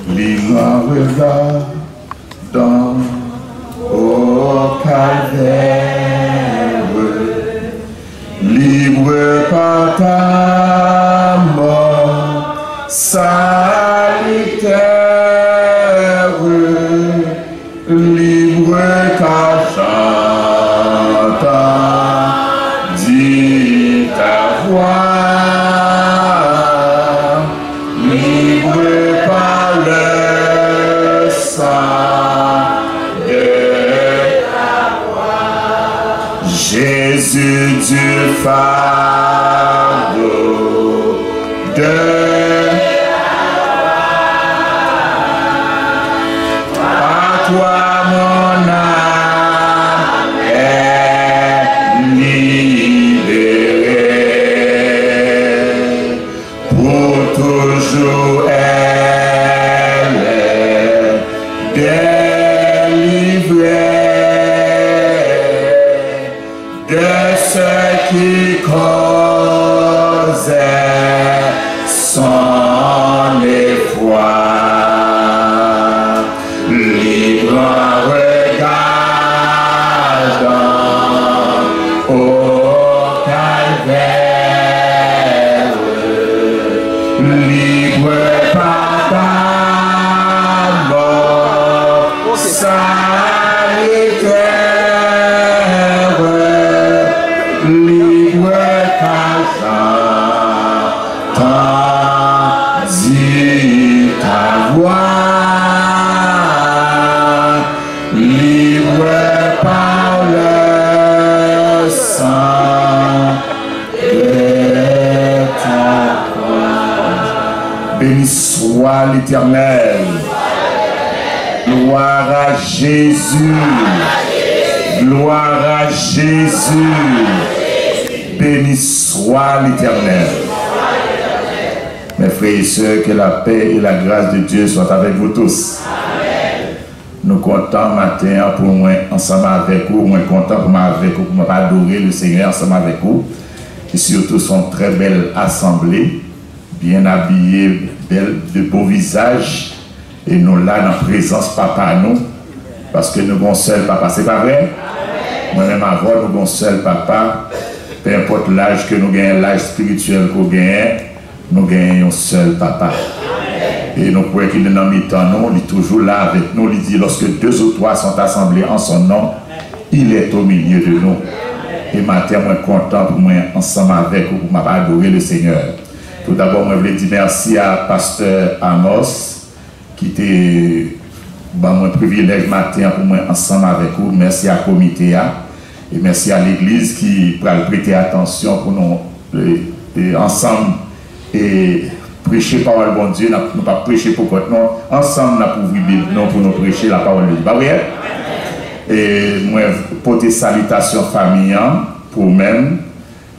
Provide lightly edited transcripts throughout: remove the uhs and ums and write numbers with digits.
libre en regardant au calvaire, libre par ta mort salutaire, libre car j'entends dire ta voix. Jésus du fardeau de par toi mon âme est libérée, pour toujours elle est délivrée de ce qui causait son effroi. Libre en regardant au calvaire, libre par ta mort salutaire, libre car j'entends dire ta voix, libre par le sang de ta croix. Béni soit l'Éternel. Gloire à Jésus. Gloire à Jésus. Béni soit l'Éternel. Mes frères et sœurs, que la paix et la grâce de Dieu soient avec vous tous. Amen. Nous comptons matin pour moi ensemble avec vous, moi content pour moi avec vous, pour adorer le Seigneur ensemble avec vous. Et surtout son très belle assemblée, bien habillée, belle, de beaux visages. Et nous là dans la présence papa nous, parce que nous avons seul papa, c'est pas vrai? Moi-même avant, nous avons seul papa. Peu importe l'âge que nous gagnons, l'âge spirituel que nous gagnons, nous gagnons un seul papa. Et nous croyons qu'il est dans le temps, il est toujours là avec nous. Il dit, lorsque 2 ou 3 sont assemblés en son nom, il est au milieu de nous. Et matin, moi, content pour moi, ensemble avec vous, pour m'adorer le Seigneur. Tout d'abord, moi, je voulais dire merci à Pasteur Amos, qui était mon privilège matin pour moi, ensemble avec vous. Merci à comité, et merci à l'Église qui va prêter attention pour nous ensemble et prêcher la parole de bon Dieu. Nous ne pas prêcher pour votre nom. Ensemble, nous avons Bible pour nous prêcher la parole de Dieu. Bah oui. Et moi, porter salutation famille pour même.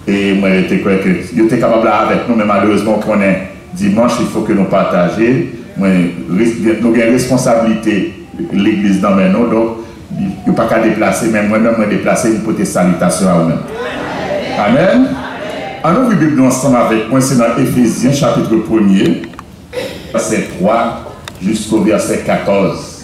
Et moi, j'étais capable avec nous, mais malheureusement, qu'on est dimanche, il faut que nous partagions. Moi, nous avons une responsabilité, l'Église dans mes noms, donc il n'y a pas qu'à déplacer, mais moi-même, je déplacer une porter salutation à vous-même. Amen. Alors, nous vivons ensemble avec moi, c'est dans Éphésiens, chapitre 1er, verset 3 jusqu'au verset 14.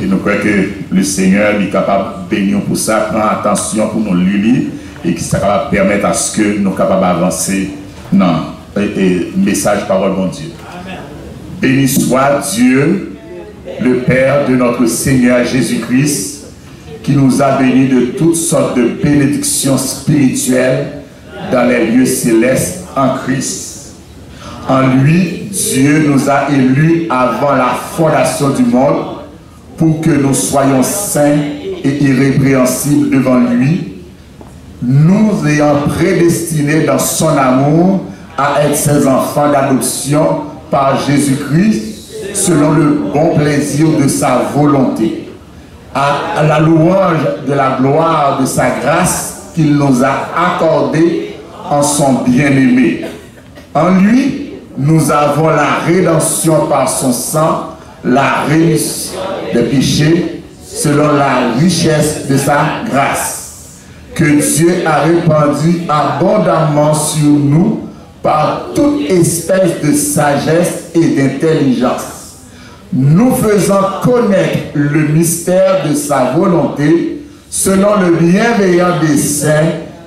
Et nous croyons que le Seigneur est capable de bénir pour ça, prendre attention pour nous lire et qui sera capable de permettre à ce que nous soyons capables d'avancer dans le message parole de Dieu. Amen. Béni soit Dieu, le Père de notre Seigneur Jésus-Christ, qui nous a bénis de toutes sortes de bénédictions spirituelles dans les lieux célestes en Christ. En lui, Dieu nous a élus avant la fondation du monde pour que nous soyons saints et irrépréhensibles devant lui, nous ayant prédestinés dans son amour à être ses enfants d'adoption par Jésus-Christ, selon le bon plaisir de sa volonté, à la louange de la gloire de sa grâce qu'il nous a accordée en son bien-aimé. En lui, nous avons la rédemption par son sang, la rémission des péchés, selon la richesse de sa grâce, que Dieu a répandue abondamment sur nous par toute espèce de sagesse et d'intelligence, nous faisant connaître le mystère de sa volonté selon le bienveillant dessein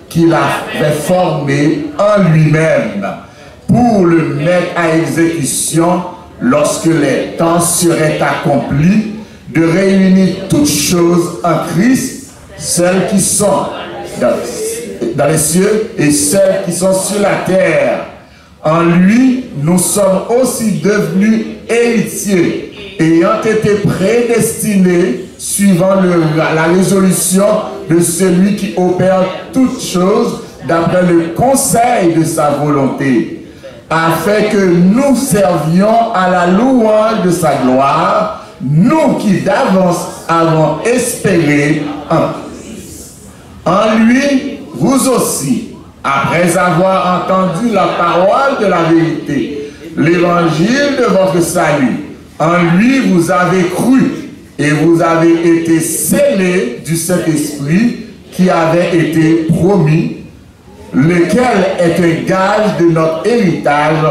qu'il avait formé en lui-même pour le mettre à exécution lorsque les temps seraient accomplis, de réunir toutes choses en Christ, celles qui sont dans les cieux et celles qui sont sur la terre. En lui, nous sommes aussi devenus héritiers, ayant été prédestinés suivant la résolution de celui qui opère toutes choses d'après le conseil de sa volonté, afin que nous servions à la louange de sa gloire, nous qui d'avance avons espéré en lui, vous aussi, après avoir entendu la parole de la vérité, l'évangile de votre salut, en lui vous avez cru et vous avez été scellés du Saint-Esprit qui avait été promis, lequel est un gage de notre héritage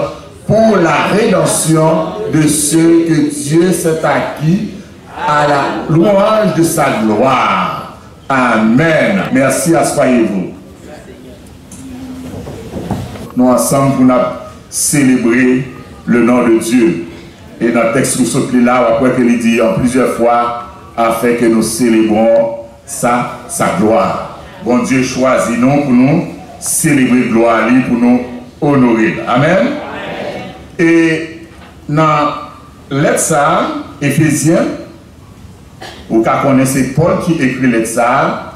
pour la rédemption de ceux que Dieu s'est acquis à la louange de sa gloire. Amen. Merci, asseyez-vous. Nous ensemble, nous avons célébré le nom de Dieu. Et dans le texte que nous sommes là, après qu'il dit en plusieurs fois, afin que nous célébrons sa gloire. Bon Dieu choisit nous pour nous célébrer gloire, pour nous honorer. Amen. Et dans lettre ça, Éphésiens, vous connaissez Paul qui écrit lettre ça,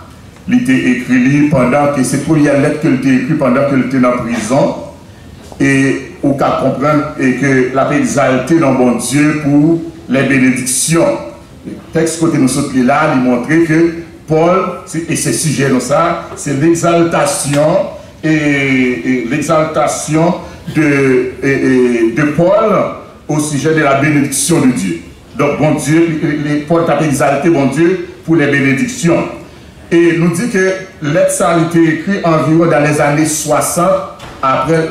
il était écrit pendant que c'est pour la lettre qu'il était écrit pendant qu'il était en prison, et vous comprendre et que la paix exaltée dans bon Dieu pour les bénédictions. Le texte côté nous sommes là, il montrait que Paul, et ce sujet là ça, c'est l'exaltation et l'exaltation de Paul au sujet de la bénédiction de Dieu. Donc, bon Dieu, Paul a exalté bon Dieu pour les bénédictions. Et nous dit que lettre ça a été écrite environ dans les années 60, après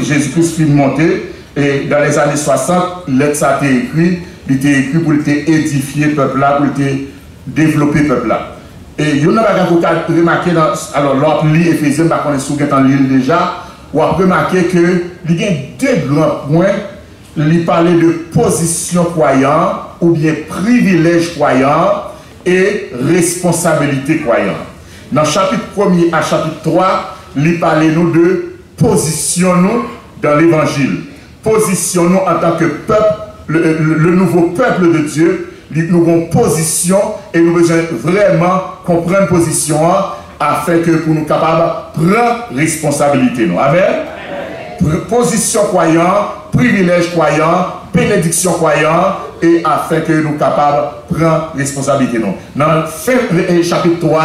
Jésus-Christ fut monté, et dans les années 60, lettre ça a été écrite, il était écrit pour édifier le peuple là, pour développer le peuple là. Et il y a remarqué, alors l'autre lit Éphésiens, par contre, si vous êtes en l'île déjà, ou a remarqué que il y a deux grands points. Il parlait de position croyant ou bien privilège croyant et responsabilité croyant. Dans le chapitre 1er à chapitre 3, il parlait nous de positionnons dans l'évangile. Positionnons en tant que peuple, le nouveau peuple de Dieu, nous avons position et nous devons vraiment comprendre position afin que pour nous capables de prendre responsabilité. Nous. Amen. Position croyant, privilège croyant, bénédiction croyant, et afin que nous capables de prendre responsabilité. Nous. Dans le fin chapitre 3,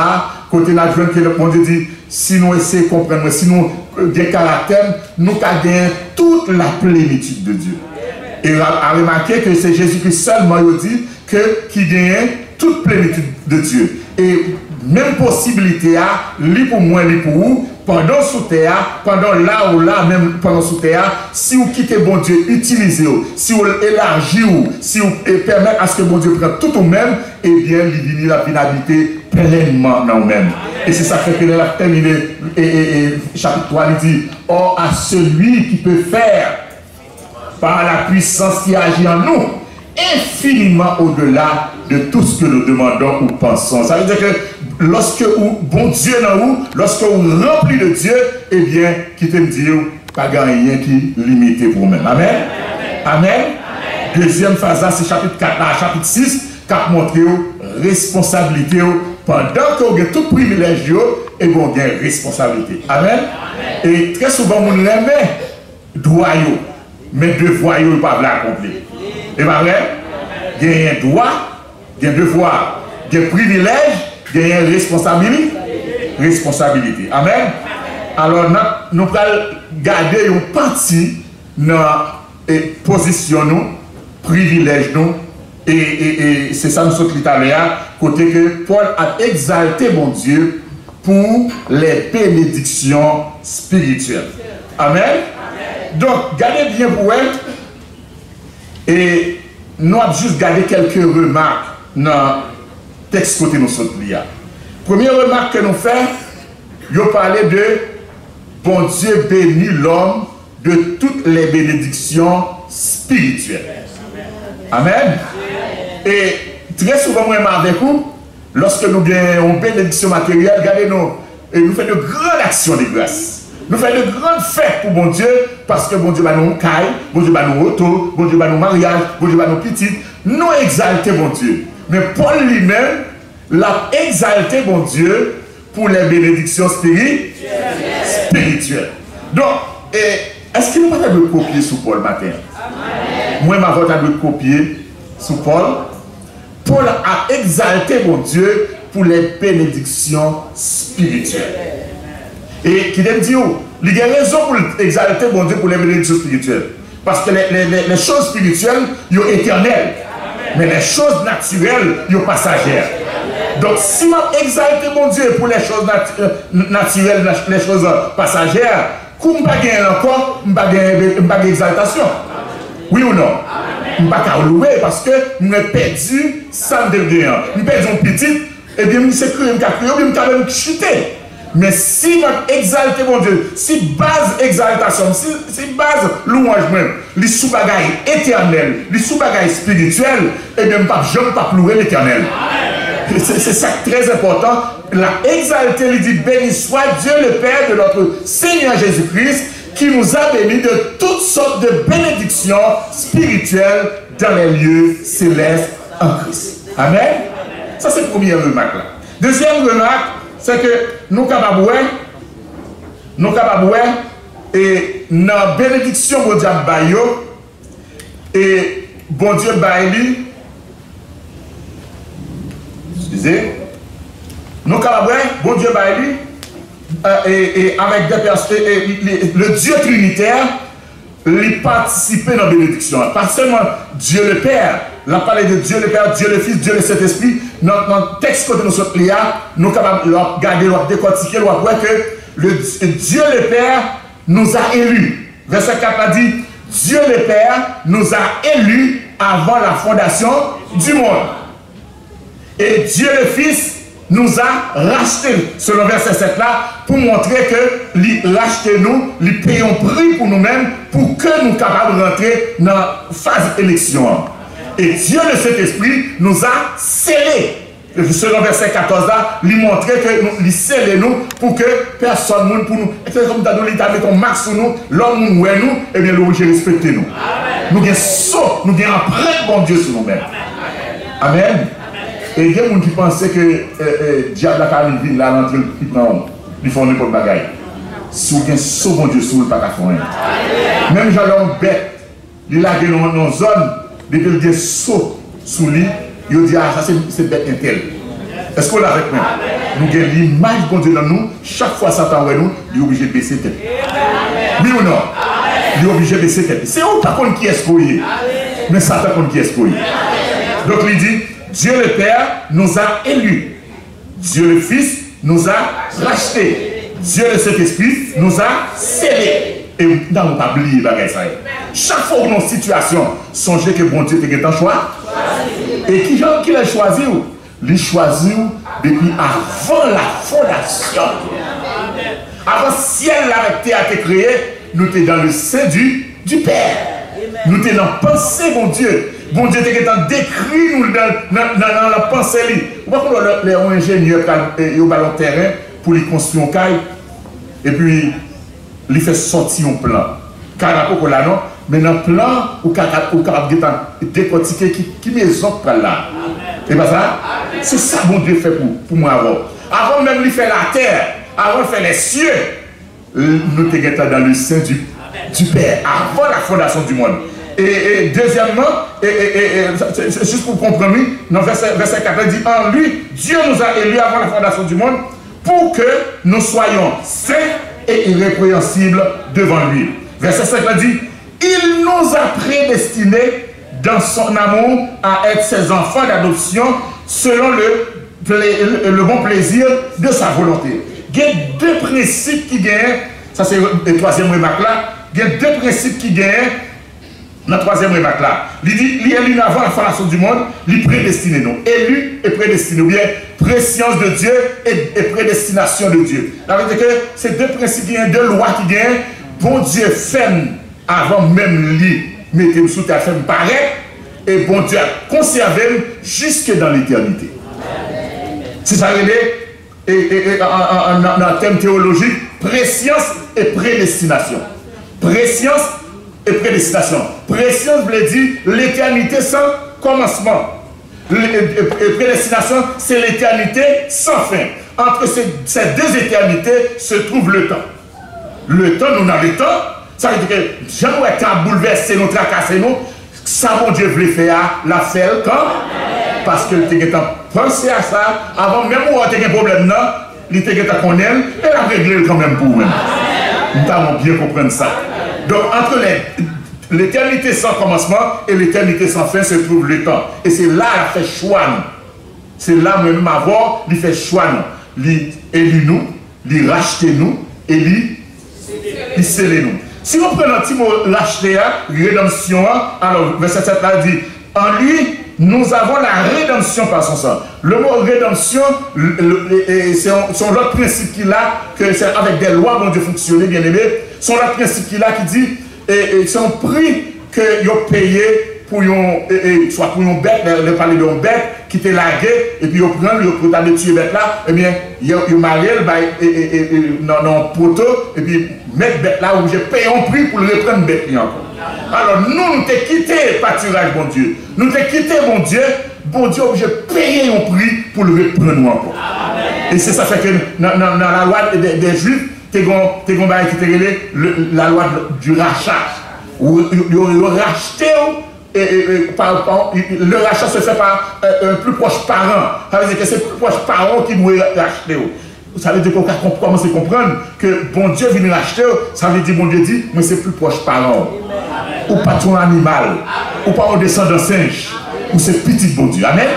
côté la jeune que le monde dit, si nous essayons de comprendre, si nous avons des caractères, nous avons toute la plénitude de Dieu. Et à remarquer que c'est Jésus-Christ seulement qui gagne toute plénitude de Dieu. Et même possibilité, lui pour moi, lui pour vous, pendant sous terre, pendant là ou là, même pendant sous terre, si vous quittez bon Dieu, utilisez-vous, si vous élargissez, si vous permettez à ce que bon Dieu prenne tout au même, eh bien, il vient la finalité pleinement dans nous-mêmes. Et c'est ça que nous avons terminé, chapitre 3, il dit, or à celui qui peut faire, par la puissance qui agit en nous, infiniment au-delà de tout ce que nous demandons ou pensons. Ça veut dire que lorsque vous, bon Dieu dans vous, lorsque vous remplis de Dieu, eh bien, quittez me dire, pas rien qui limite pour vous-même. Amen. Amen. Amen. Deuxième phase, c'est chapitre 4 à chapitre 6, qui a montré responsabilité pendant que vous avez tout privilège et vous avez responsabilité. Amen. Amen. Et très souvent, vous l'aimez droit, mais devoir, vous ne pouvez pas l'accomplir. Et pas vrai? Il y a un droit, il y a un devoir, il y a un privilège, il y a une responsabilité. Amen. Alors, nous allons garder une partie de notre position, nous, privilège, nous, et c'est ça nous sommes tout à l'heure, côté que Paul a exalté mon Dieu pour les bénédictions spirituelles. Amen. Donc, gardez bien pour elle. Et nous avons juste gardé quelques remarques dans le texte côté nous sommes liés. Première remarque que nous faisons, nous parlons de bon Dieu bénit l'homme de toutes les bénédictions spirituelles. Amen. Et très souvent, moi, avec vous, lorsque nous avons une bénédiction matérielle, regardez-nous, et nous faisons de grandes actions de grâce. Nous faisons de grandes fêtes pour bon Dieu, parce que bon Dieu va nous caille, bon Dieu va nous auto, bon Dieu va nous mariage, bon Dieu va nous petites. Nous exalter bon Dieu. Mais Paul lui-même l'a exalté bon Dieu pour les bénédictions spirituelles. Donc, est-ce qu'il nous pas de copier sous Paul matin? Moi, ma voix de copier sous Paul. Paul a exalté mon Dieu pour les bénédictions spirituelles. Et qui aime dire, il y a raison pour exalter mon Dieu pour les bénédictions spirituelles. Parce que les choses spirituelles, ils sont éternelles. Mais les choses naturelles, ils sont passagères. Donc, si je exalte mon Dieu pour les choses naturelles, les choses passagères, comme je ne vais pas encore, je ne vais pas exaltation. Oui ou non? Je ne vais pas louer parce que je n'ai perdu sans degré. Je n'ai perdu un petit, et bien, je sais que je vais me chuter. Mais si je exalte mon Dieu, si base exaltation, si base louange même, les sous-bagailles éternelles, les sous-bagailles spirituelles, et bien, je ne vais pas louer l'éternel. C'est ça très important. La exalter, il dit béni soit Dieu le Père de notre Seigneur Jésus-Christ, qui nous a bénis de toutes sortes de bénédictions spirituelles dans les lieux célestes en Christ. Amen. Ça, c'est la première remarque là. Deuxième remarque, c'est que nous capables et dans la bénédiction bon Dieu bayo et bon Dieu baili, excusez, nous capables bon Dieu baili et avec des personnes, le Dieu trinitaire, il participe dans la bénédiction. Pas seulement Dieu le Père, la parlé de Dieu le Père, Dieu le Fils, Dieu le Saint-Esprit. Dans le texte que nous sommes là, nous sommes capables de regarder, de décortiquer, de voir que Dieu le Père nous a élus. Verset 4 a dit, Dieu le Père nous a élus avant la fondation du monde. Et Dieu le Fils nous a rachetés, selon verset 7 là, pour montrer que lui racheter nous, lui payons prix pour nous-mêmes, pour que nous soyons capables de rentrer dans la phase élection. Et Dieu le Saint-Esprit nous a scellés. Selon verset 14 là, lui montrer que lui scellés nous pour que personne pour nous. C'est comme dans l'État met un max sur nous, l'homme nous, et bien nous respecter nous. Nous avons saut, nous avons empreinte bon Dieu sur nous-mêmes. Amen. Et il y a des gens qui pensaient que le diable a carrément là, l'entrée, il faut n'importe quoi. Si vous avez sauvé mon Dieu, si vous ne pouvez pas faire. Même si l'homme bête, il a dans une zone, depuis qu'il a saut sous lui, il dit, ah, ça c'est bête intel. Est-ce qu'on l'a avec nous? Nous avons l'image de Dieu dans nous, chaque fois Satan voit nous, il est obligé de baisser tête. Oui ou non? Il est obligé de baisser tête. C'est eux par contre qui est spoilé. Mais Satan contre qui est spoilé. Donc il dit, Dieu le Père nous a élus. Dieu le Fils nous a rachetés. Dieu le Saint-Esprit nous a scellés. Et nous n'avons pas oublié ça. Chaque fois que nous avons une situation, songez que bon Dieu est un choix. Et qui l'a choisi? Il choisi depuis avant la fondation. Avant le ciel avec terre a été créé, nous étions dans le sein du Père. Nous étions dans la pensée, mon Dieu. Bon Dieu était décrit nous dans la pensée. Vous voyez les ingénieurs qui ont le terrain pour lui construire un caille. Et puis, il fait sortir un plan. Carapoko là, non? Mais dans le plan, vous avez décortiquer qui maison là. Et bien ça, c'est ça que bon Dieu fait pour moi avant. Avant même de faire la terre, avant de faire les cieux, nous étions dans le sein du Père, avant la fondation du monde. Et deuxièmement, c'est juste pour comprendre, dans verset 4, il dit, en lui, Dieu nous a élus avant la fondation du monde pour que nous soyons saints et irrépréhensibles devant lui. Verset 5 dit, il nous a prédestinés dans son amour à être ses enfants d'adoption selon le bon plaisir de sa volonté. Il y a deux principes qui gagnent, ça c'est le troisième remarque là, il y a deux principes qui gagnent dans la troisième remarque là. Il dit, il est élu avant la fondation du monde, il prédestiné nous. Élu et prédestiné, ou bien préscience de Dieu et prédestination de Dieu. Ça veut dire que c'est deux principes qui gagnent, deux lois qui gagnent. Bon Dieu fait avant même lui, mettez sous terre, fait paraître, et bon Dieu a conservé jusque dans l'éternité. C'est ça et en termes théologiques, préscience et prédestination. Préscience et prédestination. Préscience veut dire l'éternité sans commencement. Et prédestination, c'est l'éternité sans fin. Entre ces deux éternités se trouve le temps. Le temps, nous avons le temps. Ça veut dire que jamais le temps bouleversé nous, tracassé nous. Ça, mon Dieu voulait faire, l'a fait quand? Parce que tu as pensé à ça, avant même où tu as un problème, il t'a qu'on aime, et la régler quand même pour nous. Nous avons bien compris ça. Donc, entre l'éternité sans commencement et l'éternité sans fin se trouve le temps. Et c'est là qu'il fait choix. C'est là même avoir, il fait choix. Il élit nous, il rachète nous, et il scelle nous. Si on prend un petit mot racheter, rédemption, alors verset 7 là dit, en lui, nous avons la rédemption par son sang. Le mot rédemption, c'est l'autre principe qu'il a, que c'est avec des lois dont Dieu fonctionne, bien aimé. C'est l'autre principe qu'il a qui dit, c'est un prix que ils ont payé pour soit pour une bête, le parler d'une bête qui était larguée, et puis ils prennent le poteau de tuer bête là, et bien, ils marient dans un poteau, et puis mettre bête là où j'ai payé un prix pour le reprendre bête là encore. Alors nous t'avons quitté pâturage, bon Dieu. Nous t'avons quitté, bon Dieu, j'ai payé un prix pour le reprendre encore. Et c'est ça fait que dans la loi des Juifs, la loi du rachat. Où ils racheté, le rachat se fait par un plus proche parent. Ça veut dire que c'est le plus proche parent qui doit racheter. Ça veut dire qu'on commence à comprendre que bon Dieu vient racheter. Ça veut dire bon Dieu dit, mais c'est plus proche parent. Ou pas ton animal, ou pas un descendant singe, ou c'est petit bon Dieu. Amen.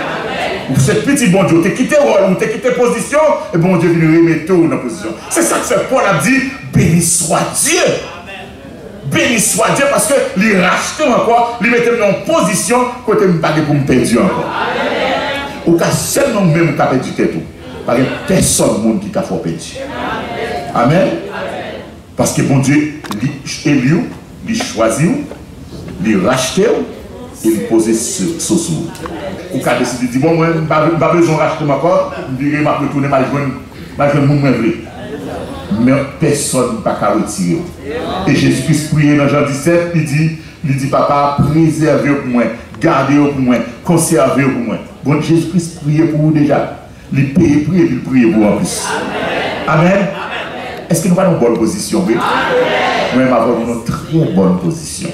Ou c'est petit bon Dieu. Tu as quitté rôle, ou tu as quitté position, et bon Dieu vient remettre dans la position. C'est ça que fait Paul a dit, béni soit Dieu. Béni soit Dieu parce que les racheter encore, les mettre en position côté me pas pour me perdre encore. Ou qu'à seulement même pas perdu tête tout. Parce que personne monde qui a fait perdre. Amen. Parce que bon Dieu élu, il choisit, il rachète et il pose ce sous. Ou qu'à décider de dire bon moi pas besoin de racheter encore, je vais me retourner mal joindre mon vrai. Mais personne ne peut pas retirer. Et Jésus-Christ priait dans Jean 17, il dit papa, préservez pour moi, gardez pour moi, conservez pour moi. Bon, Jésus-Christ priait pour vous déjà. Il paye pour et il prie pour vous en plus. Amen. Amen. Est-ce que nous avons une bonne position? Oui. Nous avons une très bonne position.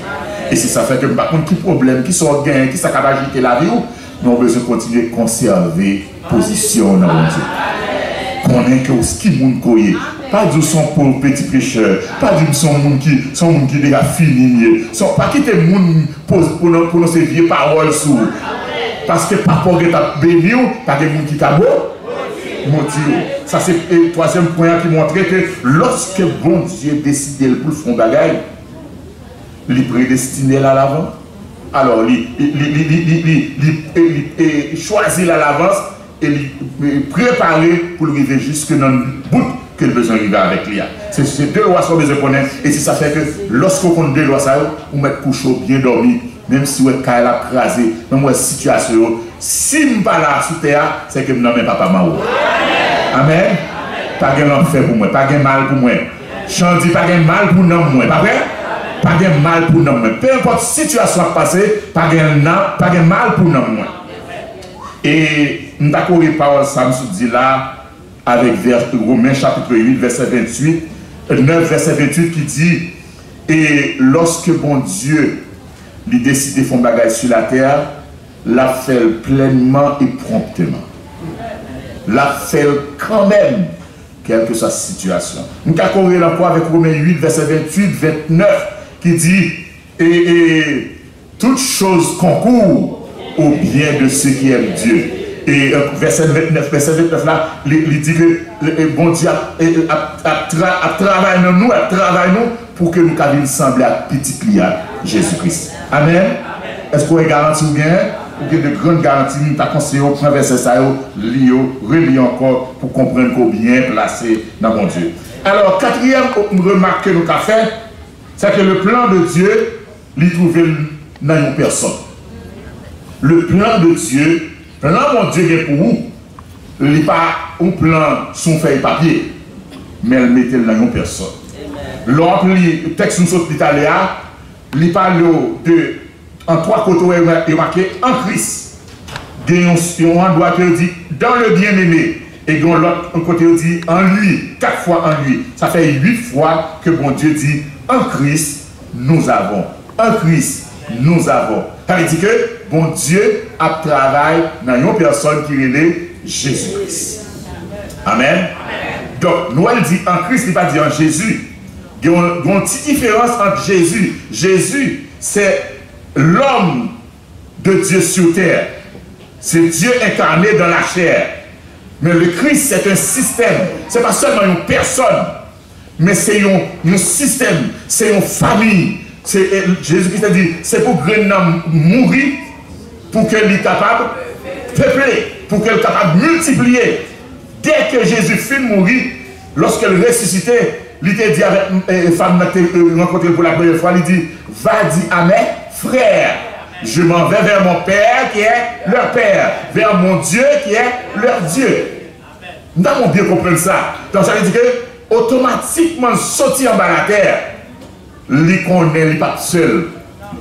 Et c'est ça fait que par contre, qui problème, qui sont gains, qui sont capables d'agiter la vie, nous avons besoin de continuer à conserver position dans mon Dieu. Qu'on est que ce qui moun koye. Pas du son pauvre petit pécheur, pas du son moun qui déjà fini, pas quitter moun pour nos vieilles paroles sous. Parce que papa est béni, pas de moun qui t'a motivé. Ça c'est le troisième point qui montre que lorsque bon Dieu décide pour faire un bagage, il prédestiné à l'avant. Alors il choisit à l'avance et il préparer pour arriver jusque dans le bout que le besoin arrive avec lui. C'est ces deux lois sont besoin de connaître. Et c'est ça fait que lorsqu'on compte deux lois, on met couche bien dormi, même si on est crasé, même si situation, si je ne suis pas là sous terre, c'est que je n'ai pas mal. Amen. Pas de l'enfer pour moi, pas de mal pour moi. Je dis pas de mal pour moi, pas vrai? Pas de mal pour moi. Peu importe la situation qui passe, pas de mal pour moi. Et nous avons lu parole Samson dit là, avec Romains chapitre 8, verset 28, 9, verset 28 qui dit, et lorsque bon Dieu lui décide de faire un bagage sur la terre, l'a fait pleinement et promptement. L'a fait quand même, quelle que soit la situation. Nous avons lu encore avec Romains 8, verset 28, 29, qui dit, et toutes choses concourent au bien de ceux qui aiment Dieu. Et verset 29 là, il dit que bon Dieu a travaillé nous pour que nous puissions sembler à petit client Jésus-Christ. Amen. Est-ce qu'on est garanti ou bien? Ou bien de grandes garanties, nous t'avons conseillé au point verset ça, relis encore pour comprendre qu'on est bien placé dans mon Dieu. Alors, quatrième remarque que nous avons fait, c'est que le plan de Dieu, il trouve dans une personne. Le plan de Dieu, le plan mon Dieu est pour vous, il n'est pas un plan sur feuille papier, mais il met dans une personne. L'autre, le texte nous sommes italien, il parle de, en trois côtés, il est marqué en Christ. Il y a un endroit qui dit dans le bien-aimé. Et dans l'autre côté, il dit en lui, 4 fois en lui. Ça fait 8 fois que bon Dieu dit en Christ, nous avons. En Christ, nous avons. Ça veut dire que bon Dieu a travaillé dans une personne qui est Jésus-Christ. Amen. Donc, nous, elle dit en Christ, il n'est pas dit en Jésus. Il y a une petite différence entre Jésus. Jésus, c'est l'homme de Dieu sur terre. C'est Dieu incarné dans la chair. Mais le Christ, c'est un système. Ce n'est pas seulement une personne, mais c'est un système, c'est une famille. Jésus-Christ a dit, c'est pour que l'homme mourir, pour qu'il soit capable de peupler, pour qu'il soit capable de multiplier. Dès que Jésus finit de mourir, lorsqu'il ressuscitait, il a dit avec une femme qui a rencontré pour la première fois, il dit, va dire à mes frères, je m'en vais vers mon Père qui est leur Père, vers mon Dieu qui est leur Dieu. Nous avons bien compris ça. Donc ça veut dire que automatiquement sortir en bas de la terre, il connaît, il n'est pas seul.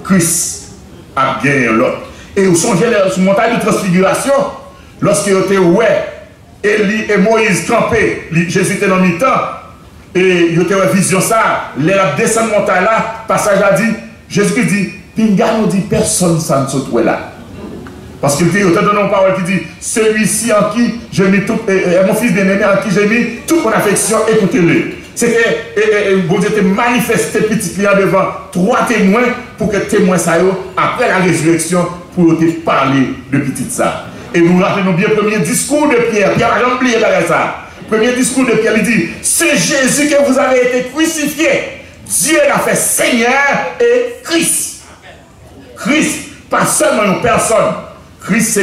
Christ a gagné l'autre. Et vous songez sur la montagne de transfiguration, lorsqu'il était ouais, Élie et Moïse campés, Jésus était dans le mi-temps, et il était en vision ça, il a descendu la montagne là, passage a dit, Jésus dit, Pinga nous dit personne ça ne se trouve là. Parce qu'il dit, il te donne une parole qui dit, celui-ci en qui je mis tout, mon fils bien-aimé en qui j'ai mis toute mon affection, écoutez-le. C'était, bon Dieu te manifesté petit client devant 3 témoins pour que témoins ça après la résurrection pour te parler de petit ça. Et nous rappelons bien le premier discours de Pierre. Pierre n'a jamais oublié ça. Premier discours de Pierre, il dit, c'est Jésus que vous avez été crucifié. Dieu l'a fait Seigneur et Christ. Christ, pas seulement une personne. Christ,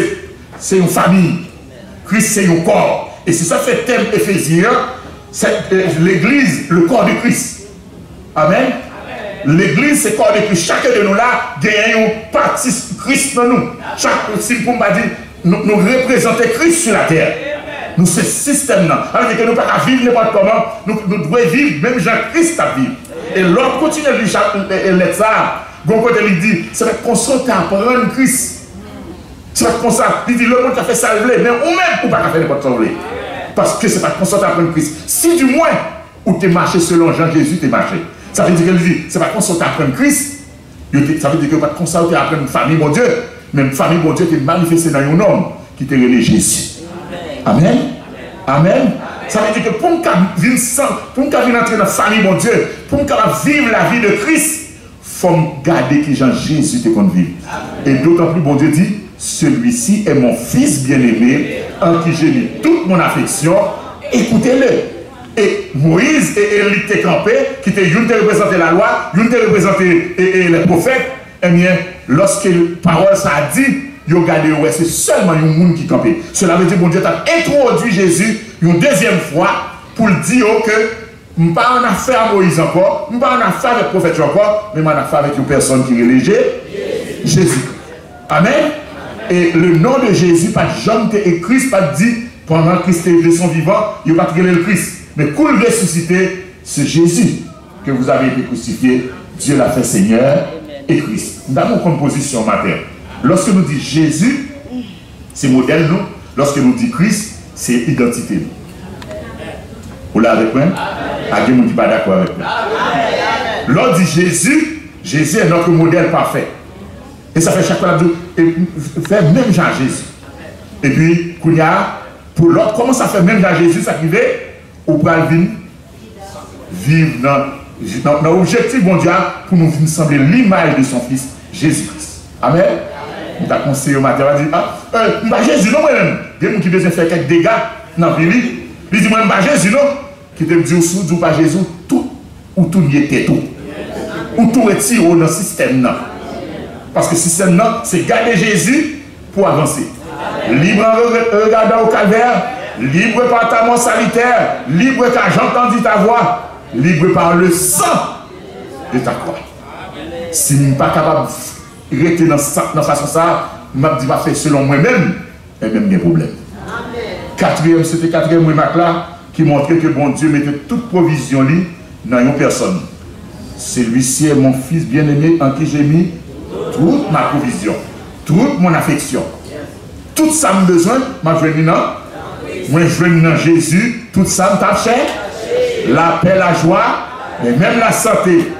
c'est une famille. Christ, c'est un corps. Et c'est ça fait thème Éphésiens. C'est l'église, le corps de Christ. Amen. L'église, c'est le corps de Christ. Chacun de nous là, gagne une partie Christ dans nous. Chaque, si vous m'avez dit, nous représentons Christ sur la terre. Nous, c'est ce système-là. Alors que nous ne pouvons pas vivre n'importe comment. Nous devons vivre, même Jean-Christ a vécu. Et l'autre continue de lire ça. Bon côté, il dit, c'est va qu'on soit à prendre Christ. C'est pas comme ça. Il dit, le monde qui a fait ça, mais ou même, ou pas faire n'importe quoi. Parce que c'est pas qu'on soit à prendre Christ. Si du moins, ou tu es marché selon Jean-Jésus, tu es marché. Ça veut dire qu'il dit, c'est pas qu'on soit à prendre Christ. Ça veut dire que pas qu'on soit à prendre une famille, mon Dieu. Mais une famille, mon Dieu, qui est manifestée dans un homme qui te relève Jésus. Amen. Amen. Ça veut dire que pour qu'on vienne entrer dans la famille, mon Dieu, pour qu'on vive la vie de Christ, il faut garder que Jean-Jésus te convive. Et d'autant plus, bon Dieu dit, celui-ci est mon fils bien-aimé, en qui j'ai mis toute mon affection, écoutez-le. Et Moïse et Élie étaient campés, qui étaient une de représenter la loi, une de représenter les prophètes. Eh bien, lorsque la parole ça a dit, ils ont regardé, ouais, c'est seulement un monde qui campait. Cela veut dire que bon Dieu a introduit Jésus une deuxième fois pour dire que je ne suis pas en affaire à Moïse encore, je ne suis pas en affaire avec le prophète encore, mais je suis en affaire avec une personne qui est religieuse, Jésus. Amen. Et le nom de Jésus, pas Jean et Christ, pas dit pendant que Christ était son vivant, il n'a pas créé le Christ. Mais pour le ressusciter, c'est Jésus que vous avez été crucifié. Dieu l'a fait Seigneur et Christ. Nous avons une composition matin. Lorsque nous disons Jésus, c'est modèle nous. Lorsque nous disons Christ, c'est identité nous. Vous l'avez avec moi? Amen. Vous ne pas d'accord avec moi. Lorsque dit Jésus, Jésus est notre modèle parfait. Et ça fait chaque fois faire même Jean-Jésus. Et puis, pour l'autre, comment ça fait même Jean-Jésus, ça qui veut, ou pour vivre dans l'objectif mondial pour nous sembler l'image de son fils, Jésus-Christ. Amen. On avons conseillé au matin, on a dit, ah, Jésus, non, moi-même. Il y a des gens qui besoin faire quelques dégâts dans le pays. Il dit, moi, Jésus, non. Qui te dit, ou pas Jésus, tout, ou tout y était tout. ou tout retirer dans le système. Parce que le système, c'est garder Jésus pour avancer. Libre en regardant au calvaire, libre par ta mort salutaire, libre car j'entendis ta voix, libre par le sang de ta croix. Si je ne suis pas capable de rester dans la façon ça, je vais dire faire selon moi-même, et même des problèmes. Quatrième, c'était quatrième remarque là, qui montrait que bon Dieu mettait toute provision dans une personne. Celui-ci est mon fils bien-aimé en qui j'ai mis toute ma provision, toute mon affection. Tout ça me besoin, je vais dans Jésus, tout ça me tape cher, la paix, la joie, mais même la santé.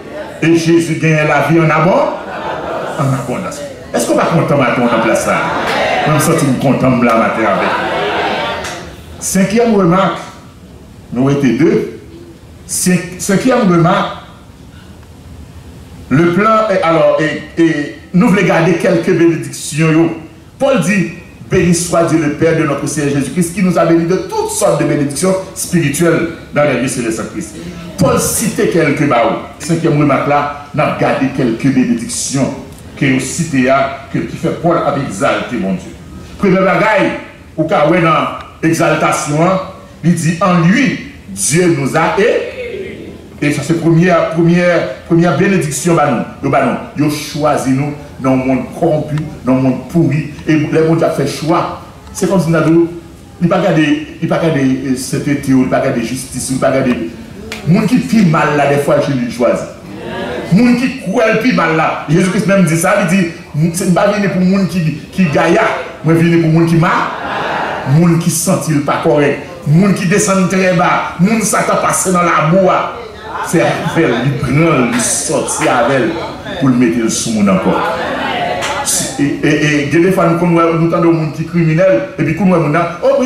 Et Jésus gagne la vie en abondance. Est-ce qu'on va content maintenant en place ça? Je me sens content de la matin avec. Cinquième remarque, nous étions deux. Cinquième remarque, le plan, nous voulons garder quelques bénédictions. Paul dit, béni soit Dieu le Père de notre Seigneur Jésus-Christ, qui nous a bénis de toutes sortes de bénédictions spirituelles dans la vie céleste de Christ. Paul citait quelques barreaux. Cinquième remarque là, nous avons gardé quelques bénédictions que nous citons, qui fait Paul avec exalter mon Dieu. Premier bagaille, ou quand on est dans l'exaltation, il dit en lui, Dieu nous a et ça c'est la première bénédiction. Il a choisi nous dans le monde corrompu, dans le monde pourri. Et le monde a fait choix. C'est comme si il n'y a pas de sainteté, il n'y a pas de justice, il n'y a pas de. Les gens qui font mal là, des fois, je les choisis. Les gens qui croient plus mal là. Jésus-Christ même dit ça, il dit c'est pas venir pour les gens qui gaillent, mais venir pour les gens qui mal, les gens qui ne se sentent pas corrects, les gens qui descendent très bas, les gens qui s'attendent à passer dans la boue. C'est avec elle, il prend, il sortit avec elle pour le mettre sous mon encore. Et des fois, nous entendons des gens qui sont criminels, et puis nous disons, oh,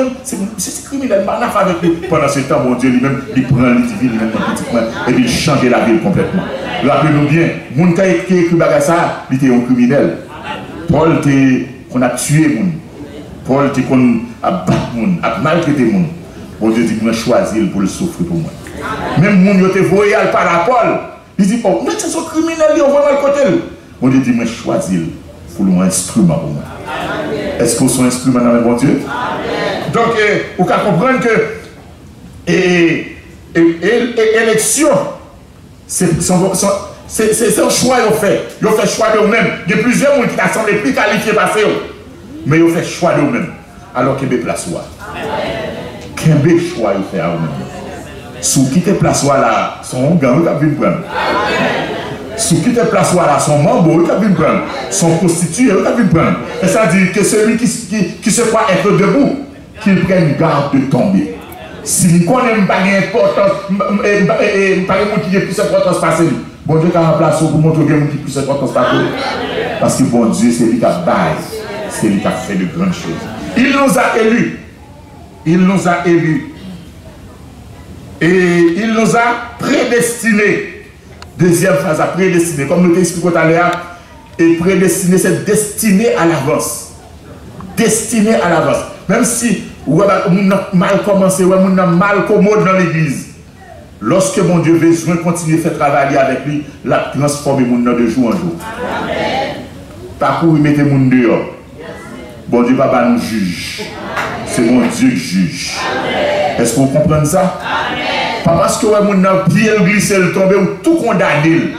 c'est criminel, on a fait avec lui. Pendant ce temps, mon Dieu lui-même, il prend le divin, il met un petit point, et puis il change la vie complètement. Rappelez-nous bien, les gens qui ont écrit ça, il était un criminel. Paul, qu'on a tué les gens. Paul, qu'on a battu les gens, a maltraité les gens. Bon Dieu dit, moi, choisir pour le souffrir pour moi. Même les gens qui ont voyé par la Paul, ils disent, oh, mais c'est son criminel, ils ont vraiment le côté. Bon Dieu dit, moi, choisir pour un instrument pour moi. Est-ce que son instrument dans le bon Dieu? Amen. Donc, vous pouvez comprendre que l'élection, c'est un choix qu'ils ont fait. Ils ont fait choix d'eux-mêmes. Il y a plusieurs gens qui sont les plus qualifiés par eux. Mais ils ont fait choix d'eux-mêmes. Alors qu'ils ont place. Quel choix ils ont fait à eux-mêmes. Si vous quittez place là, son gang, vous avez vu prendre. Si vous quittez place là, son membre, vous avez vu prendre. Son constitué, vous avez vu prendre. Et ça dit que celui qui se croit être debout, qu'il prenne garde de tomber. Si nous ne connaissons pas l'importance, pas les qui ont plus d'importance passer, bon Dieu a remplacé pour montrer que qui plus d'importance passer. Parce que bon Dieu, c'est lui qui a base, c'est lui qui a fait de grandes choses. Il nous a élus. Il nous a élus. Et il nous a prédestinés. Deuxième phase, à prédestiner. Comme nous l'avons expliqué tout à l'heure, et prédestiner, c'est destiné à l'avance. Destiné à l'avance. Même si on a mal commencé, on a mal commode dans l'église. Lorsque mon Dieu veut besoin de continuer à faire travailler avec lui, la transformer mon nom de jour en jour. Pas pour y mettre mon dehors. Bon Dieu, papa nous juge. C'est mon Dieu qui juge. Est-ce que vous comprenez ça? Pas parce que mon a pied glissé, le tombé ou tout condamné.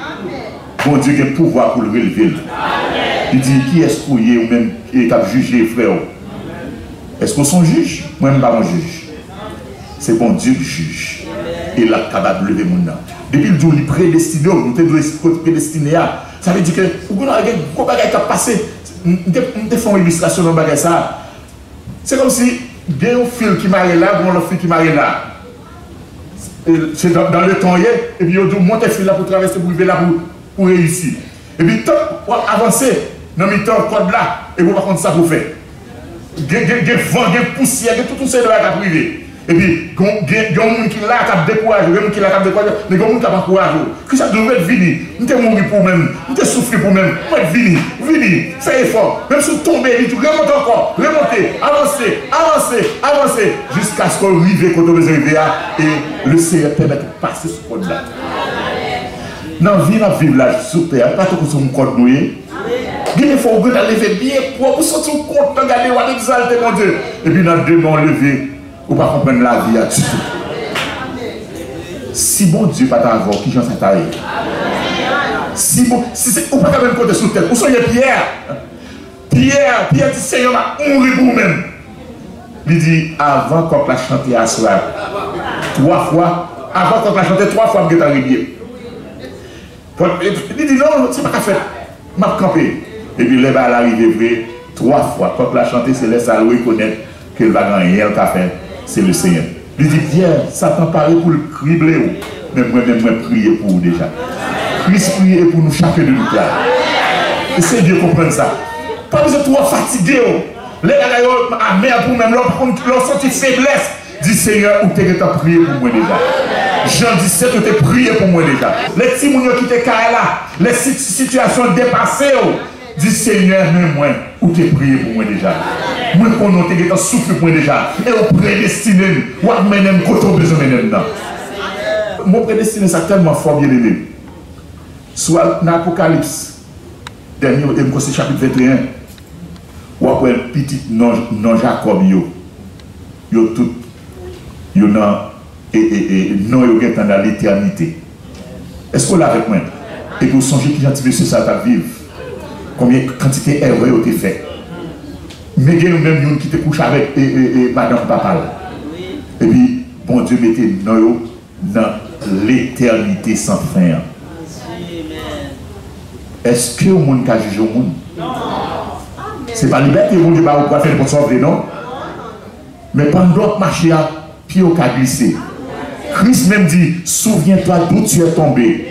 Bon Dieu a le pouvoir pour le relever. Il dit qui est-ce qu'il y a ou même qui a jugé frère? Est-ce qu'on sont juge? Moi-même pas mon juge. C'est bon Dieu qui juge. Et il est capable de lever mon nom. Depuis le jour où il est prédestiné, nous sommes prédestinés. Ça veut dire que vous avez un gros bagage qui a passé. Nous avons une illustration dans le bagage ça. C'est comme si il y a un fil qui m'arrête là, bon, le fil qui m'arrête là. C'est dans le temps, et puis on doit monter le fil là pour traverser, pour arriver là pour réussir. Et puis, tant pour avancer, dans le temps, code là, et vous par contre ça pour faire. Il y a vent, il y a poussière, il y a tout ça qui privé. Et puis, il y a des gens qui là qui découragé, il y a des gens qui là qui découragé, mais il y a des gens qui encouragé. Que ça devrait être fini. Nous sommes morts pour nous-mêmes, nous sommes souffrés pour nous-mêmes. Nous sommes venus, fais effort. Même si vous tombez, remontez encore, remontez, avancez, jusqu'à ce qu'on arrive quand on veut arriver et le Seigneur permet de passer ce code-là. Dans la vie, on vit là sur terre, pas tout que son corps noué. Il faut que vous lever bien pour sortir compte, regarder, on exalter mon Dieu. Et puis dans deux mois lever, on va comprendre la vie à tout. Si bon Dieu pas t'avoir, qui j'en sais tailler. Si bon, si c'est, on pas quand même compter sur terre. Où sont les Pierre? Pierre dit Seigneur m'a honré pour vous-même. Il dit avant qu'on la chanté à soir, 3 fois, avant qu'on la chanté 3 fois, je vais t'arriver. Il dit non, c'est pas qu'à faire. M'a campé. Et puis là, va l'arriver vrai 3 fois. Quand la chanté, c'est laisse à reconnaître qu'elle va gagner elle qu'a fait. C'est le Seigneur. Il dit Pierre, Satan paraît pour le cribler. Mais moi-même, je prier pour vous déjà. Christ prier pour nous chacun de nous là. Et c'est Dieu comprendre ça. Pas besoin de trop fatigué. Les gars, à mer pour même, leur senti faiblesse. Dis Seigneur, où t'es prié pour moi déjà. Jean 17, où t'es prié pour moi déjà. Les petits mounions qui t'es là, les situations dépassées. Dis Seigneur, même moi, où t'es prié pour moi déjà. Moi, qu'on t'es souffle pour moi déjà. Et on prédestiné, ou à mener côté besoin de dedans. Mon prédestiné, ça tellement fort bien aimé. Soit dans l'Apocalypse, dernier, chapitre 21, ou après petit non Jacob, yo tout, yo non, non yo est dans l'éternité. Est-ce qu'on l'a avec moi? Et vous songez qui gentil c'est ça ta vivre? Combien de quantité d'erreurs ont été faites? Mais il y a même qui te couche avec madame papa. Et puis, bon Dieu mettez nous dans l'éternité sans fin. Est-ce que le monde a jugé le monde? Non. Ce n'est pas liberté, le monde va pas faire pour sauver, non? Mais pendant que marché à pied au cas glissé, Christ même dit, souviens-toi d'où tu es tombé,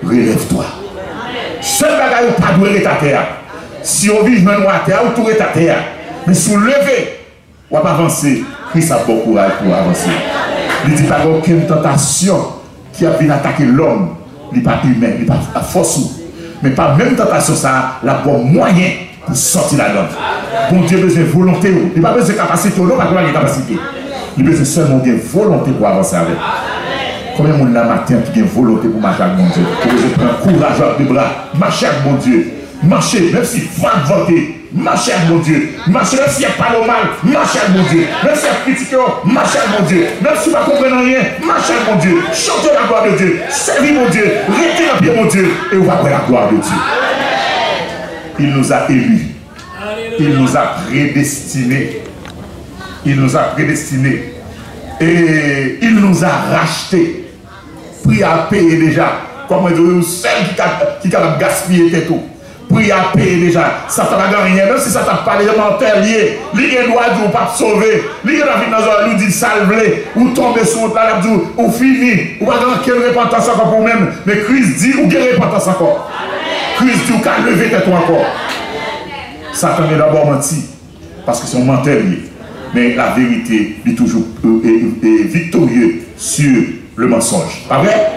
relève-toi. Seul bagage pas doué ta terre. Si on vit même à terre, ou tout est à terre. Mais si on lever, on va avancer. Christ a beaucoup courage pour avancer. Il ne dit pas aucune tentation qui a pu attaquer l'homme. Il n'est pas humain, il n'est pas à force. Mais pas même tentation, ça, la bon moyen pour sortir la donne. Bon Dieu a besoin de volonté. Il n'a pas besoin de capacité, non, pas de capacité. Il a besoin seulement de volonté pour avancer avec. Combien de monde là matin qui a volonté pour marcher avec mon Dieu? Pour que je prenne courage avec les bras, marcher avec mon Dieu. Marcher, même si il faut voter, marcher avec mon Dieu. Marcher, même s'il n'y a pas de mal, marcher avec mon Dieu. Même s'il y a critiqué, marcher avec mon Dieu. Même si vous ne comprenez rien, marcher avec mon Dieu. Chantez la gloire de Dieu. Servez mon Dieu. Restez dans pied mon Dieu. Et vous va voir la gloire de Dieu. Il nous a élus. Il nous a prédestinés. Il nous a prédestinés. Et il nous a rachetés. Prix à payer déjà. Comme on dit, seul qui a gaspillé tout. Prix à payer déjà. Ça t'a gagné. Même si ça t'a pas les mental lié. L'île doit nous pas sauver. L'île a vu dans nous dit salver. Ou tomber sur la lame ou fini. Ou pas dans quelle repentance encore pour même. Mais Christ dit ou quelle repentance encore. Christ dit ou qu'à lever tête encore. Satan est d'abord menti. Parce que c'est un menteur lié. Mais la vérité est toujours victorieux sur le mensonge. Pas vrai?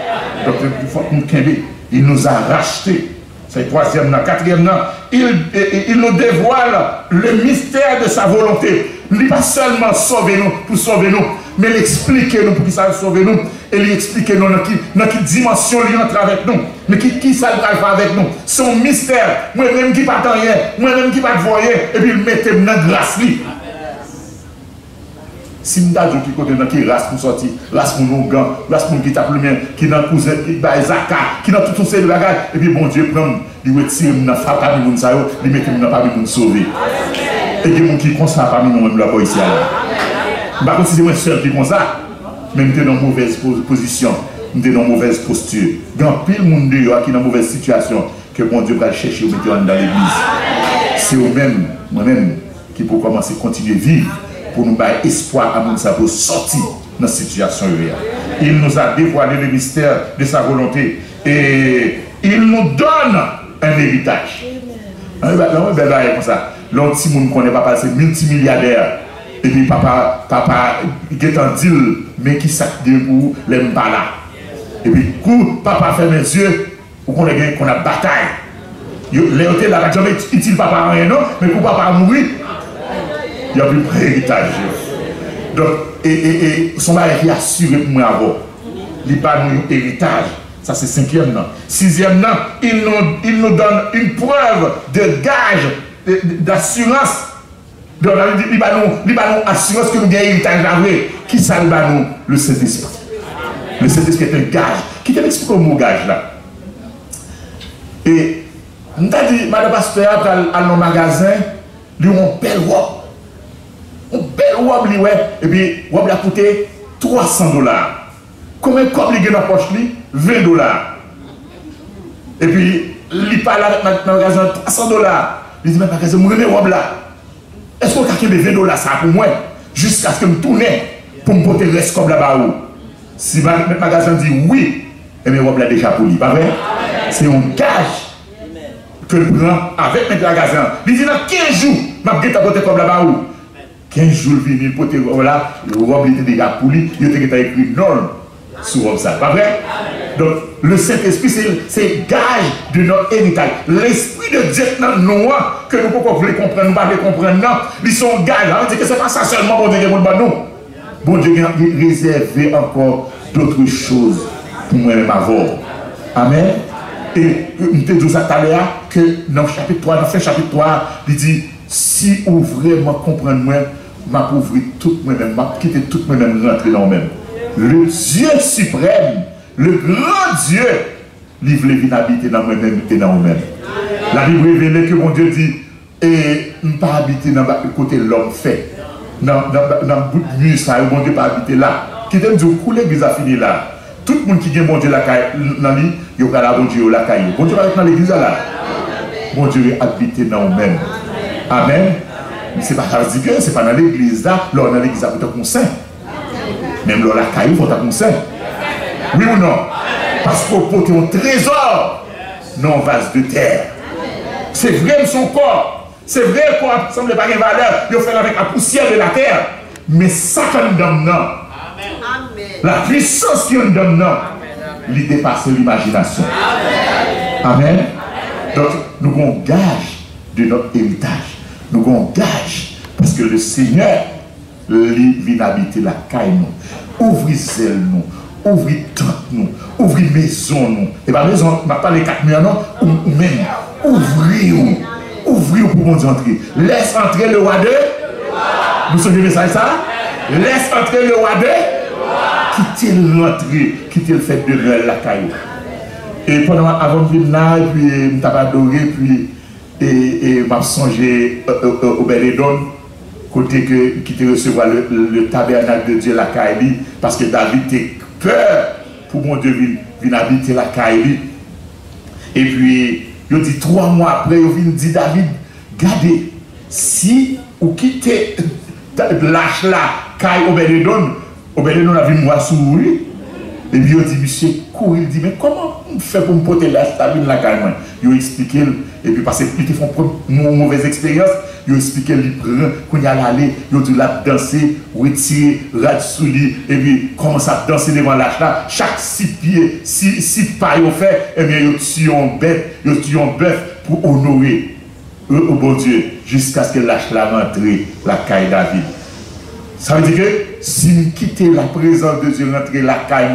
Donc, il faut que nous cambions. Il nous a rachetés. C'est le 3e, 4e. Il nous dévoile le mystère de sa volonté. Il ne dit pas seulement sauver nous pour sauver nous, mais il explique nous pour qu'il ça sauver nous. Et il explique nous dans quelle dimension il entre avec nous. Mais qui ça va avec nous? Son mystère. Moi-même qui ne pas rien, moi-même qui ne pas voyer, et puis il mette dans la grâce. Si nous avons qui côté qui race pour sortir, race pour nous gants, race pour qui tape le mien, qui dans cousin, qui dans Zaka, qui dans tout ces bagages, et puis bon Dieu prend, il retire dans frappe parmi nous ça, il met nous parmi nous sauver. Et des gens qui comme ça parmi nous même là ici là. Par contre si c'est moi seul qui comme ça, même t'es dans mauvaise position, t'es dans mauvaise posture. Grand pile monde dehors qui dans mauvaise situation que bon Dieu va chercher ou mettre dans l'église. C'est eux-mêmes, moi-même qui pour commencer continuer à vivre. Pour nous donner espoir à nous pour sortir dans cette situation. Il nous a dévoilé le mystère de sa volonté et il nous donne un héritage. Comme ça. L'autre petit monde connaît papa, c'est multimilliardaire. Et puis papa il est en deal, mais qui sac de pour les mbala. Et puis papa ferme les yeux pour qu'on a bataille. Les hôtels là, jamais utile papa rien non, mais pour papa mourir. Il n'y a plus de héritage. Donc, et son mari est assuré pour moi avoir. Il n'y a pas de héritage. Ça, c'est cinquième, non. Sixième, non. Il nous donne une preuve de gage, d'assurance. Donc, il va nous assurance que nous gagnons héritage vrai. Qui ça nous? Le Saint-Esprit. Le Saint-Esprit est un gage. Qui te explique le mot gage là? Et, nous avons dit, madame Pasteur, à nos magasins, lui, on belle robe. On belle robe, et puis, robe a coûté $300. Combien de copes il y a dans la poche? $20. Et puis, il parle avec le magasin $300. Il dit, mais magasin, je remets robe là. Est-ce qu'on a $20 ça pour moi? Jusqu'à ce que je tourne pour me porter le reste comme là-bas. Si le magasin dit oui, et bien robe là déjà pour lui. Pas vrai? C'est un gage que je prends avec le magasin. Il dit, dans 15 jours, je vais porter comme là-bas. 15 jours, il vient porter là, le robe était déjà pour lui, il était écrit non sur ça. Pas vrai? Donc, le Saint-Esprit, c'est gage de notre héritage. L'Esprit de Dieu dans nous, que nous pouvons comprendre, nous ne pouvons pas comprendre, non. Ils sont gages. On dit que ce n'est pas ça seulement, bon Dieu, nous. Bon Dieu a réservé encore d'autres choses pour moi-même avoir. Amen. Et nous te disons ça tout à l'heure, que dans le chapitre 3, dans le chapitre 3, il dit, si vous vraiment comprenez moi, m'a ouvrir tout moi-même, m'a quitter tout moi-même, rentrer dans moi-même. Le Dieu suprême, le grand Dieu, il veut venir habiter dans moi-même et dans moi-même. La Bible révèle que mon Dieu dit, et ne pas habiter dans le côté de l'homme fait. Dans le bout de nuit, ça, mon Dieu pas habiter là. Qui t'aime dire, où l'église a fini là. Tout le monde qui a mon Dieu la caille, il y a la bon Dieu la caille. Bon Dieu va être dans l'église là. Mon Dieu est habité dans nous-mêmes. Amen. Mais ce n'est pas dire que ce n'est pas dans l'église là, là dans l'église là, pour conseil. Même là, la caille, il faut un conseil. Oui ou non? Parce qu'on porte un trésor dans un vase de terre. C'est vrai son corps. C'est vrai qu'on ne semble pas une valeur. Il fait avec la poussière de la terre. Mais ça qu'on donne, non. La puissance qu'on donne, non. Il dépasse l'imagination. Amen. Donc, nous avons gage de notre héritage. Nous avons gage parce que le Seigneur, lui, vient habiter la caille nous. Ouvrez zèle nous. Ouvrez tente nous. Ouvrez maison nous. Et pas maison, on n'a pas les 4 murs, non. Ou même. Ouvrez-vous. Ouvrez-vous pour mon Dieu entrer. Laisse entrer le roi de. Vous savez le message ça? Laisse entrer le roi de. Quittez-le rentrer. Quittez le fait de la caille. Et pendant avant de venir là, puis je t'avais adoré, puis et m'a songé au Bélédon, côté qui te recevoir le tabernacle de Dieu la caille, parce que David était peur pour mon Dieu venir habiter la caille. Et puis, il dit 3 mois après, il dit David, regardez, si vous quittez lâche là, caille au Bélédon a vu moi sourire. Et puis il dit, monsieur, court, il dit, mais comment on fait pour me porter la stabine la caille? Il a expliqué, et puis parce qu'ils font une mauvaise expérience, il a expliqué, il prend, qu'on y a allé, il a dû la danser, retirer, rad sous lui, et puis commence à danser devant l'âge là. Chaque 6 pieds, 6 pas il fait, et bien il tue un bête, il tue un bœuf pour honorer au bon Dieu, jusqu'à ce que l'âge là rentre la caille David. Ça veut dire que si vous quittez la présence de Dieu, rentrez la caille,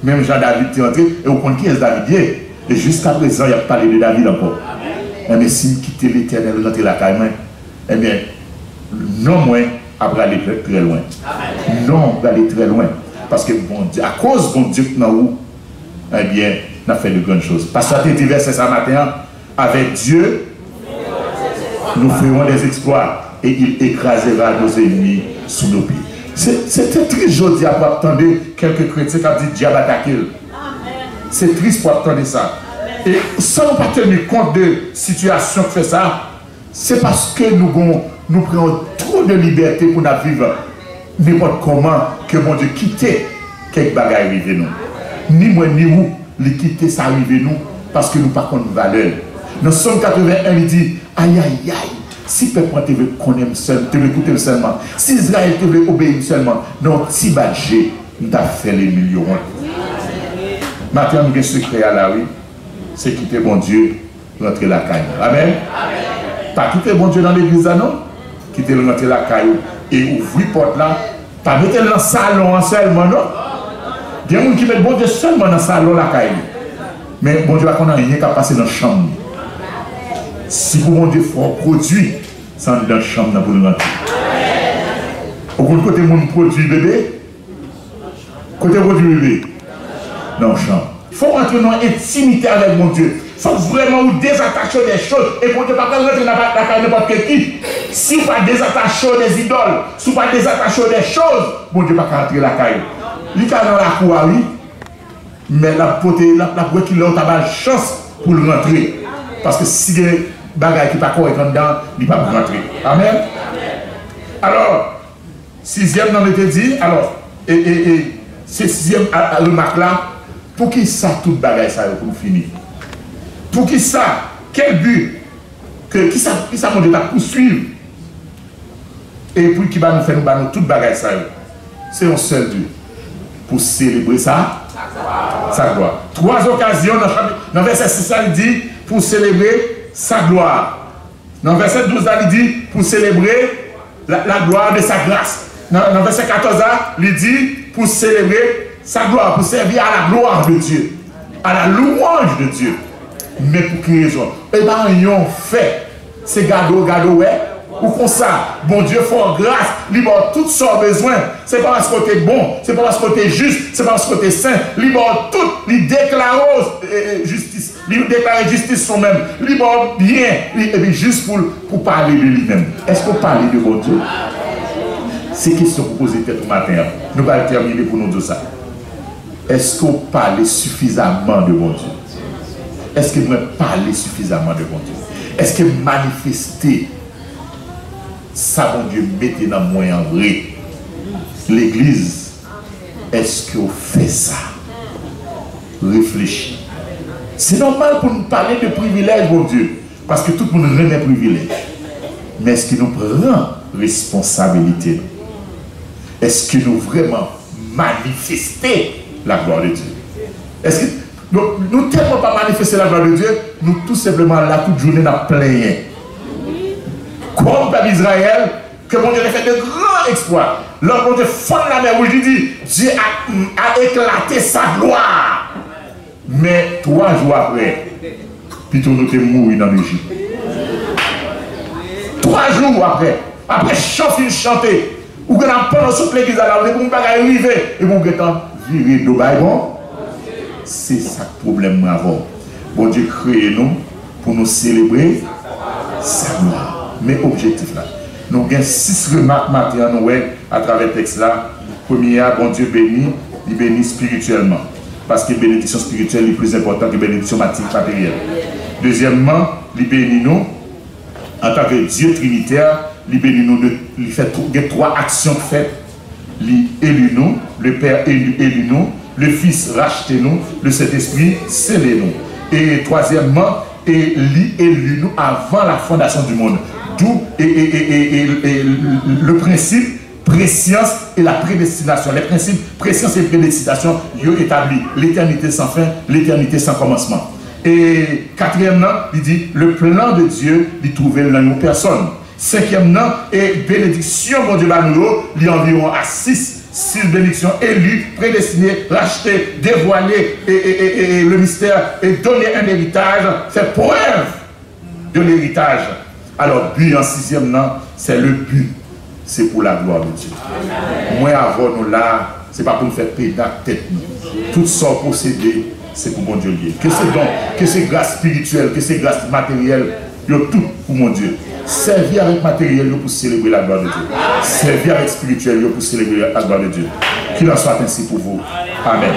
même Jean-David est entré, et vous comprenez qui est David? Et jusqu'à présent, il n'y a pas parlé de David encore. Mais si vous quittez l'Éternel, rentrez la caille, eh bien, non, moi, après aller très loin. Non, aller très loin. Parce que bon Dieu, à cause de bon Dieu que nous, eh bien, on a fait de grandes choses. Parce que tu as été versé ce matin, avec Dieu, nous ferons des exploits. Et il écrasera nos ennemis sous nos pieds. C'est triste aujourd'hui pour attendre quelques chrétiens qui ont dit diable attaqué. C'est triste pour attendre ça. Et sans ne pas tenir compte de situation qui fait ça, c'est parce que nous prenons trop de liberté pour nous vivre n'importe comment que mon Dieu quitte quelques bagages arrivent nous. Ni moi ni vous, les quitter ça arrive nous parce que nous pas contre valeur. Dans Somme 81, il dit aïe aïe aïe. Si le peuple te veut connaître seul, te veut écouter seulement, si Israël te veut obéir seulement, non, si badgé, nous avons fait les millions. Maintenant, nous avons un secret à la rue, c'est quitter bon Dieu, rentrer la caille. Amen. Pas quitter bon Dieu dans l'église, non? Quitter la caille et ouvrir la porte là, pas mettre dans le salon seulement, non? Il y a des gens qui mettent bon Dieu seulement dans le salon la caille. Mais bon Dieu va qu'on a rien qu'à passer dans la chambre. Si pour mon Dieu faut un produit, c'est dans la chambre pour nous rentrer. Au côté mon produit bébé, côté produit bébé, dans la chambre. Il faut rentrer dans l'intimité avec mon Dieu. Il faut vraiment vous désattacher des choses. Et pour ne pas rentrer dans la caille de n'importe qui. Si vous ne pas désattacher des idoles, si vous ne pas désattacher des choses, bon Dieu ne va pas rentrer dans la caille. Il est dans la cour, oui. Mais la beauté, la qu'il a pas de chance pour le rentrer. Parce que si il y a des bagages qui ne sont pas corrects dedans, il ne va pas rentrer. Amen. Alors, sixième, on était dit, alors, c'est sixième remarque là, pour qui ça, tout bagage ça pour finir? Pour qui ça? Quel but? Qui ça mon Dieu va poursuivre? Et puis qui va nous faire nous tout bagage ça? C'est un seul but. Pour célébrer ça, sa gloire. Trois occasions dans verset 6, il dit pour célébrer sa gloire. Dans verset 12, il dit pour célébrer la gloire de sa grâce. Dans verset 14, il dit pour célébrer sa gloire, pour servir à la gloire de Dieu, à la louange de Dieu. Mais pour quelle raison? Et bien, ils ont fait. C'est gado, ouais. Ou comme ça, bon Dieu fait grâce, libère tout son besoin. C'est pas parce que tu es bon, c'est pas parce que tu es juste, c'est pas parce que tu es saint. Libère tout, il déclare justice. Il déclare justice son même. Libère bien, et puis juste pour parler de lui-même. Est-ce qu'on parle de bon Dieu? C'est une question pour poser tête au matin. Nous allons terminer pour nous dire ça. Est-ce qu'on parle suffisamment de bon Dieu? Est-ce que vous parlez suffisamment de bon Dieu? Est-ce que manifester ça, bon Dieu, mettez dans moi en vrai. L'église, est-ce que vous faites ça? Réfléchis. C'est normal pour nous parler de privilèges, bon Dieu, parce que tout le monde remet privilèges. Mais est-ce que nous prenons responsabilité? Est-ce que nous vraiment manifestons la gloire de Dieu? Est-ce que nous ne tellement pas manifester la gloire de Dieu, nous tout simplement là toute journée nous plaignons. Comme peuple Israël, que mon Dieu a fait de grands exploits. Lorsque mon Dieu fond la mer rouge, il dit, Dieu a éclaté sa gloire. Mais 3 jours après, plutôt nous sommes morts dans l'Égypte. 3 jours après chanter, ou que nous pendant toute l'église à la vous pas arriver, et vous êtes viré de bon. C'est ça le problème avant. Bon Dieu crée nous pour nous célébrer sa gloire. Mais objectif là, nous avons 6 remarques matérielles à travers le texte là. Première, bon Dieu bénit, il bénit spirituellement. Parce que la bénédiction spirituelle est plus importante que la bénédiction matérielle. Deuxièmement, il bénit nous en tant que Dieu trinitaire, il bénit nous, il fait 3 actions faites. Il élit nous, le Père élit nous, le Fils racheté nous, le Saint-Esprit scellé nous. Et troisièmement, il élit nous avant la fondation du monde. D'où le principe préscience et la prédestination. Les principes préscience et prédestination, ils ont établi l'éternité sans fin, l'éternité sans commencement. Et quatrièmement, il dit le plan de Dieu, il trouvait dans nos personnes. Cinquièmement, et bénédiction, mon Dieu, il y a environ à 6 bénédictions élues, prédestinées, rachetées, dévoilées, et le mystère, et donner un héritage, fait preuve de l'héritage. Alors, but en 6e, non, c'est le but. C'est pour la gloire de Dieu. Moi, avant nous là, ce n'est pas pour nous faire payer la tête. Tout ça possédé, c'est pour mon Dieu lié. Que c'est donc, que c'est grâce spirituelle, que c'est grâce matérielle, il y a tout pour mon Dieu. Servir avec matériel pour célébrer la gloire de Dieu. Servir avec spirituel pour célébrer la gloire de Dieu. Qu'il en soit ainsi pour vous. Amen.